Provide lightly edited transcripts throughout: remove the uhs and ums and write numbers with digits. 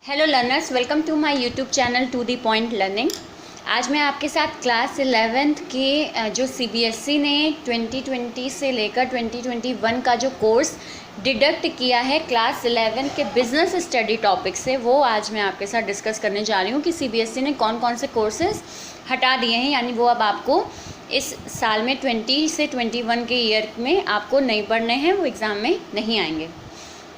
Hello learners, welcome to my YouTube channel to the point learning. आज मैं आपके साथ क्लास 11th के जो सीबीएसई ने 2020 से लेकर 2021 का जो कोर्स डिडक्ट किया है क्लास 11 के बिजनेस स्टडी टॉपिक से, वो आज मैं आपके साथ डिस्कस करने जा रही हूँ कि सीबीएसई ने कौन कौन से कोर्सेज हटा दिए हैं, यानी वो अब आपको इस साल में 20 से 21 के ईयर में आपको नहीं पढ़ने हैं, वो एग्ज़ाम में नहीं आएंगे।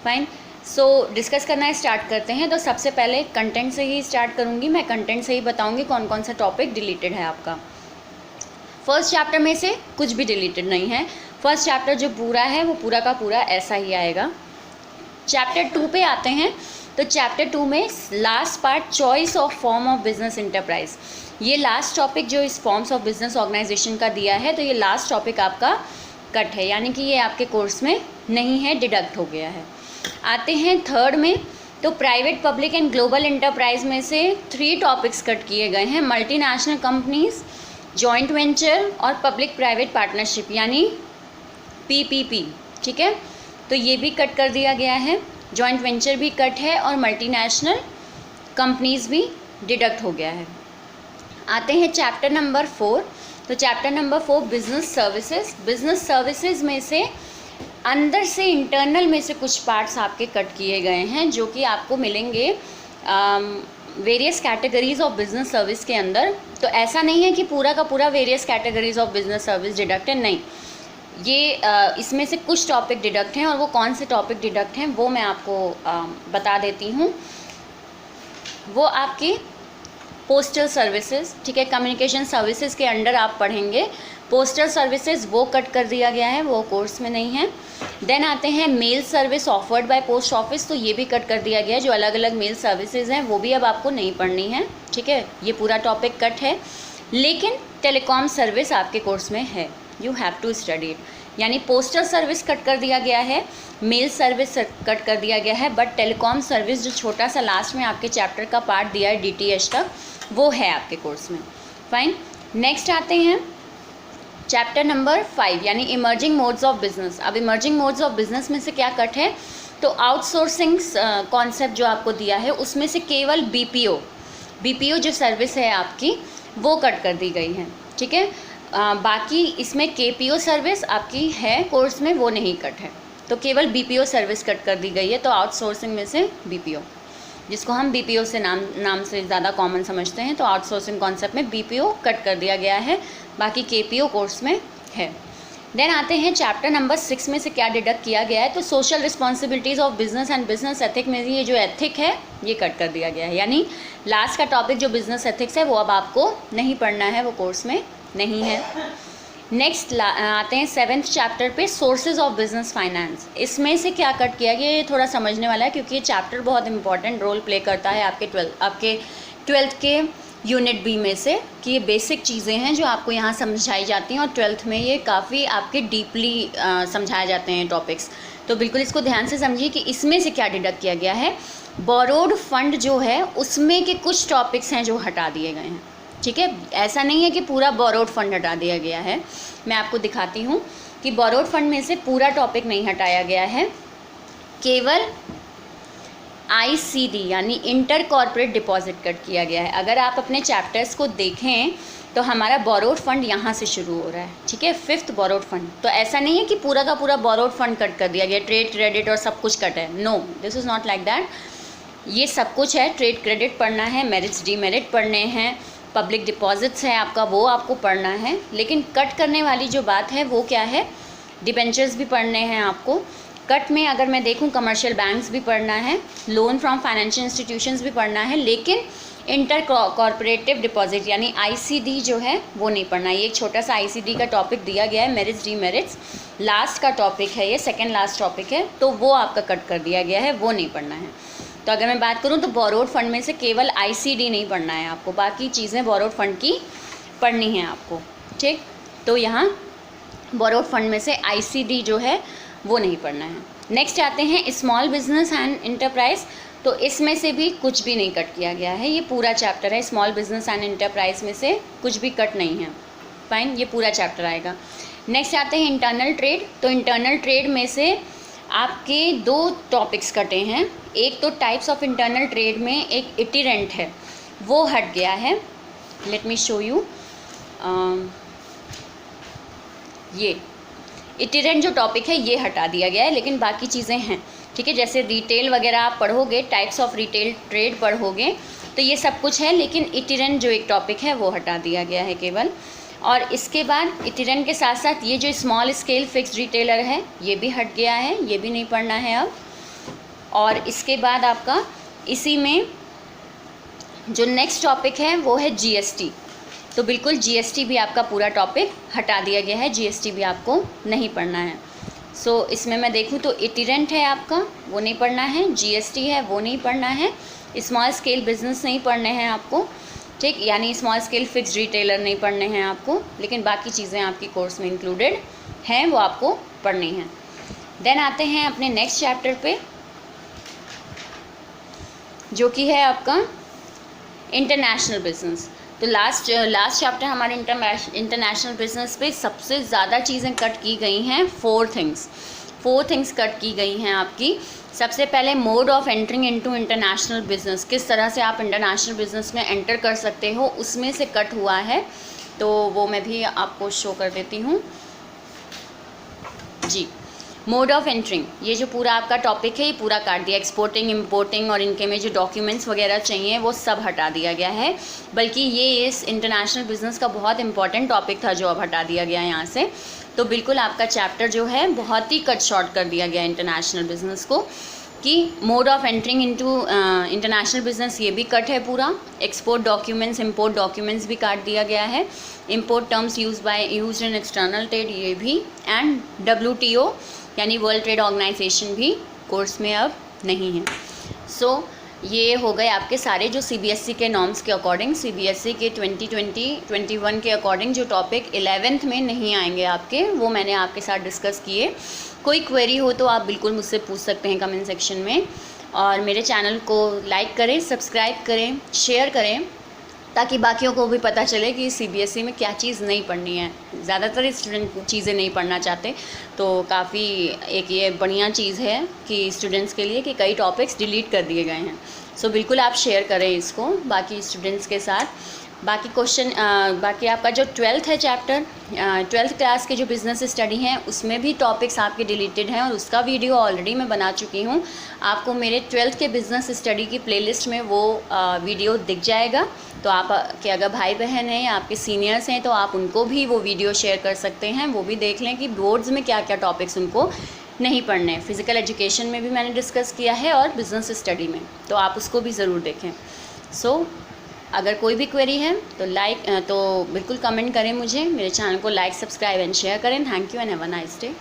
फाइन, सो डिस्कस करना स्टार्ट करते हैं। तो सबसे पहले कंटेंट से ही स्टार्ट करूँगी। मैं कंटेंट से ही बताऊँगी कौन कौन सा टॉपिक डिलीटेड है आपका। फर्स्ट चैप्टर में से कुछ भी डिलीटेड नहीं है। फर्स्ट चैप्टर जो पूरा है वो पूरा का पूरा ऐसा ही आएगा। चैप्टर 2 पे आते हैं। तो चैप्टर 2 में last part, choice of form of business enterprise, ये लास्ट टॉपिक जो इस फॉर्म्स ऑफ बिजनेस ऑर्गेनाइजेशन का दिया है, तो ये लास्ट टॉपिक आपका कट है, यानी कि ये आपके कोर्स में नहीं है, डिडक्ट हो गया है। आते हैं थर्ड में। तो private, public and global enterprise में से 3 टॉपिक्स कट किए गए हैं। मल्टीनेशनल कंपनीज, जॉइंट वेंचर और पब्लिक प्राइवेट पार्टनरशिप यानी पीपीपी। ठीक है, तो ये भी कट कर दिया गया है। जॉइंट वेंचर भी कट है और मल्टीनेशनल कंपनीज भी डिडक्ट हो गया है। आते हैं चैप्टर नंबर 4। तो chapter number 4 business services. Business services में से अंदर से, इंटरनल में से कुछ पार्ट्स आपके कट किए गए हैं, जो कि आपको मिलेंगे various categories of business service के अंदर। तो ऐसा नहीं है कि पूरा का पूरा various categories of business service deduct है, नहीं, ये इसमें से कुछ टॉपिक डिडक्ट हैं, और वो कौन से टॉपिक डिडक्ट हैं वो मैं आपको बता देती हूँ। वो आपकी पोस्टल सर्विसेज, ठीक है, कम्युनिकेशन सर्विसेज के अंडर आप पढ़ेंगे। पोस्टल सर्विसेज वो कट कर दिया गया है, वो कोर्स में नहीं है। देन आते हैं mail service offered by post office, तो ये भी कट कर दिया गया है। जो अलग अलग मेल सर्विसेज हैं वो भी अब आपको नहीं पढ़नी है, ठीक है, ये पूरा टॉपिक कट है। लेकिन टेलीकॉम सर्विस आपके कोर्स में है, you have to study it. यानी पोस्टल सर्विस कट कर दिया गया है, मेल सर्विस कट कर दिया गया है, बट टेलीकॉम सर्विस जो छोटा सा लास्ट में आपके चैप्टर का पार्ट दिया है डीटीएच तक, वो है आपके कोर्स में। फाइन, नेक्स्ट आते हैं चैप्टर नंबर 5 यानी इमर्जिंग मोड्स ऑफ बिजनेस। अब इमर्जिंग मोड्स ऑफ बिजनेस में से क्या कट है, तो आउटसोर्सिंग कॉन्सेप्ट जो आपको दिया है उसमें से केवल बीपीओ जो सर्विस है आपकी, वो कट कर दी गई है, ठीक है। बाकी इसमें केपीओ सर्विस आपकी है कोर्स में, वो नहीं कट है। तो केवल बीपीओ सर्विस कट कर दी गई है। तो आउटसोर्सिंग में से बीपीओ, जिसको हम बीपीओ से नाम से ज़्यादा कॉमन समझते हैं, तो आउटसोर्सिंग कॉन्सेप्ट में बीपीओ कट कर दिया गया है, बाकी केपीओ कोर्स में है। देन आते हैं चैप्टर नंबर 6 में से क्या डिडक्ट किया गया है, तो social responsibilities of business and business ethic में ये जो एथिक है ये कट कर दिया गया है। यानी लास्ट का टॉपिक जो बिजनेस एथिक्स है वो अब आपको नहीं पढ़ना है, वो कोर्स में नहीं है। नेक्स्ट आते हैं 7th चैप्टर पे, सोर्सेज ऑफ बिजनेस फाइनेंस। इसमें से क्या कट किया गया, ये थोड़ा समझने वाला है, क्योंकि ये चैप्टर बहुत इंपॉर्टेंट रोल प्ले करता है आपके 12th के यूनिट बी में से, कि ये बेसिक चीज़ें हैं जो आपको यहाँ समझाई जाती हैं, और 12th में ये काफ़ी आपके डीपली समझाए जाते हैं टॉपिक्स। तो बिल्कुल इसको ध्यान से समझिए कि इसमें से क्या डिडक्ट किया गया है। बोरोड फंड जो है उसमें के कुछ टॉपिक्स हैं जो हटा दिए गए हैं, ठीक है। ऐसा नहीं है कि पूरा बोरोड फंड हटा दिया गया है। मैं आपको दिखाती हूँ कि बोरोड फंड में से पूरा टॉपिक नहीं हटाया गया है, केवल आईसीडी यानी इंटर कॉर्पोरेट डिपॉजिट कट किया गया है। अगर आप अपने चैप्टर्स को देखें तो हमारा बोरोड फंड यहाँ से शुरू हो रहा है, ठीक है, 5th बोरोड फंड। तो ऐसा नहीं है कि पूरा का पूरा बोरोड फंड कट कर दिया गया, ट्रेड क्रेडिट और सब कुछ कट है, no, this is not like that. ये सब कुछ है, ट्रेड क्रेडिट पढ़ना है, मेरिट्स डीमेरिट पढ़ने हैं, पब्लिक डिपॉजिट्स है आपका, वो आपको पढ़ना है। लेकिन कट करने वाली जो बात है वो क्या है, डिबेंचर्स भी पढ़ने हैं आपको। कट में अगर मैं देखूं, कमर्शियल बैंक्स भी पढ़ना है, लोन फ्रॉम फाइनेंशियल इंस्टीट्यूशंस भी पढ़ना है, लेकिन इंटर कॉर्पोरेटिव डिपॉजिट यानी आईसीडी जो है वो नहीं पढ़ना है। ये एक छोटा सा आईसीडी का टॉपिक दिया गया है, मेरिट्स डीमेरिट्स लास्ट का टॉपिक है, ये सेकेंड लास्ट टॉपिक है, तो वो आपका कट कर दिया गया है, वो नहीं पढ़ना है। तो अगर मैं बात करूं तो बोरोड फंड में से केवल आईसीडी नहीं पढ़ना है आपको, बाकी चीज़ें बोरोड फंड की पढ़नी है आपको, ठीक। तो यहाँ बोरोड फंड में से आईसीडी जो है वो नहीं पढ़ना है। नेक्स्ट आते हैं स्मॉल बिजनेस एंड इंटरप्राइज। तो इसमें से भी कुछ भी नहीं कट किया गया है, ये पूरा चैप्टर है। स्मॉल बिजनेस एंड इंटरप्राइज में से कुछ भी कट नहीं है, फाइन, ये पूरा चैप्टर आएगा। नेक्स्ट आते हैं इंटरनल ट्रेड। तो इंटरनल ट्रेड में से आपके 2 टॉपिक्स कटे हैं। एक तो टाइप्स ऑफ इंटरनल ट्रेड में एक इटिरेंट है, वो हट गया है। Let me show you. ये इटिरेंट जो टॉपिक है ये हटा दिया गया है, लेकिन बाकी चीज़ें हैं, ठीक है। जैसे रिटेल वगैरह आप पढ़ोगे, टाइप्स ऑफ रिटेल ट्रेड पढ़ोगे, तो ये सब कुछ है, लेकिन इटिरेंट जो एक टॉपिक है वो हटा दिया गया है केवल। और इसके बाद इटिरेंट के साथ साथ ये जो स्मॉल स्केल फिक्स्ड रिटेलर है ये भी हट गया है, ये भी नहीं पढ़ना है अब। और इसके बाद आपका इसी में जो नेक्स्ट टॉपिक है वो है जीएसटी। तो बिल्कुल जीएसटी भी आपका पूरा टॉपिक हटा दिया गया है, जीएसटी भी आपको नहीं पढ़ना है। सो इसमें मैं देखूँ तो इटिरेंट है आपका, वो नहीं पढ़ना है, जीएसटी है वो नहीं पढ़ना है, स्मॉल स्केल बिजनेस नहीं पढ़ने हैं आपको, ठीक, यानी स्मॉल स्केल फिक्स्ड रिटेलर नहीं पढ़ने हैं आपको, लेकिन बाकी चीज़ें आपकी कोर्स में इंक्लूडेड हैं, वो आपको पढ़नी हैं। देन आते हैं अपने नेक्स्ट चैप्टर पे, जो कि है आपका इंटरनेशनल बिजनेस। तो लास्ट चैप्टर हमारे इंटरनेशनल बिजनेस पे सबसे ज़्यादा चीज़ें कट की गई हैं। 4 थिंग्स कट की गई हैं आपकी। सबसे पहले mode of entering into international business, किस तरह से आप इंटरनेशनल बिजनेस में एंटर कर सकते हो, उसमें से कट हुआ है, तो वो मैं भी आपको शो कर देती हूँ जी। मोड ऑफ एंट्रिंग, ये जो पूरा आपका टॉपिक है ये पूरा काट दिया। एक्सपोर्टिंग, इंपोर्टिंग और इनके में जो डॉक्यूमेंट्स वगैरह चाहिए वो सब हटा दिया गया है। बल्कि ये इस इंटरनेशनल बिजनेस का बहुत इंपॉर्टेंट टॉपिक था जो अब हटा दिया गया यहाँ से। तो बिल्कुल आपका चैप्टर जो है बहुत ही कट शॉर्ट कर दिया गया इंटरनेशनल बिजनेस को, कि mode of entering into international business ये भी कट है पूरा। एक्सपोर्ट डॉक्यूमेंट्स, इंपोर्ट डॉक्यूमेंट्स भी काट दिया गया है। Import terms used in external trade ये भी, एंड WTO यानी वर्ल्ड ट्रेड ऑर्गेनाइजेशन भी कोर्स में अब नहीं है। सो ये हो गए आपके सारे जो CBSE के नॉर्म्स के अकॉर्डिंग, CBSE के 2020-21 के अकॉर्डिंग जो टॉपिक 11th में नहीं आएंगे आपके, वो मैंने आपके साथ डिस्कस किए। कोई क्वेरी हो तो आप बिल्कुल मुझसे पूछ सकते हैं कमेंट सेक्शन में। और मेरे चैनल को लाइक करें, सब्सक्राइब करें, शेयर करें, ताकि बाकियों को भी पता चले कि CBSE में क्या चीज़ नहीं पढ़नी है। ज़्यादातर स्टूडेंट चीज़ें नहीं पढ़ना चाहते, तो काफ़ी एक ये बढ़िया चीज़ है कि स्टूडेंट्स के लिए कि कई टॉपिक्स डिलीट कर दिए गए हैं। सो बिल्कुल आप शेयर करें इसको बाकी स्टूडेंट्स के साथ। बाकी बाकी आपका जो 12th है चैप्टर, 12th क्लास के जो बिज़नेस स्टडी हैं उसमें भी टॉपिक्स आपके डिलीटेड हैं, और उसका वीडियो ऑलरेडी मैं बना चुकी हूँ। आपको मेरे 12th के बिज़नेस स्टडी की प्लेलिस्ट में वो वीडियो दिख जाएगा। तो आप के अगर भाई बहन हैं या आपके सीनियर्स हैं तो आप उनको भी वो वीडियो शेयर कर सकते हैं, वो भी देख लें कि बोर्ड्स में क्या क्या टॉपिक्स उनको नहीं पढ़ने। फ़िज़िकल एजुकेशन में भी मैंने डिस्कस किया है और बिज़नेस स्टडी में, तो आप उसको भी ज़रूर देखें। सो अगर कोई भी क्वेरी है तो बिल्कुल कमेंट करें मुझे, मेरे चैनल को लाइक, सब्सक्राइब एंड शेयर करें। Thank you and have a nice day.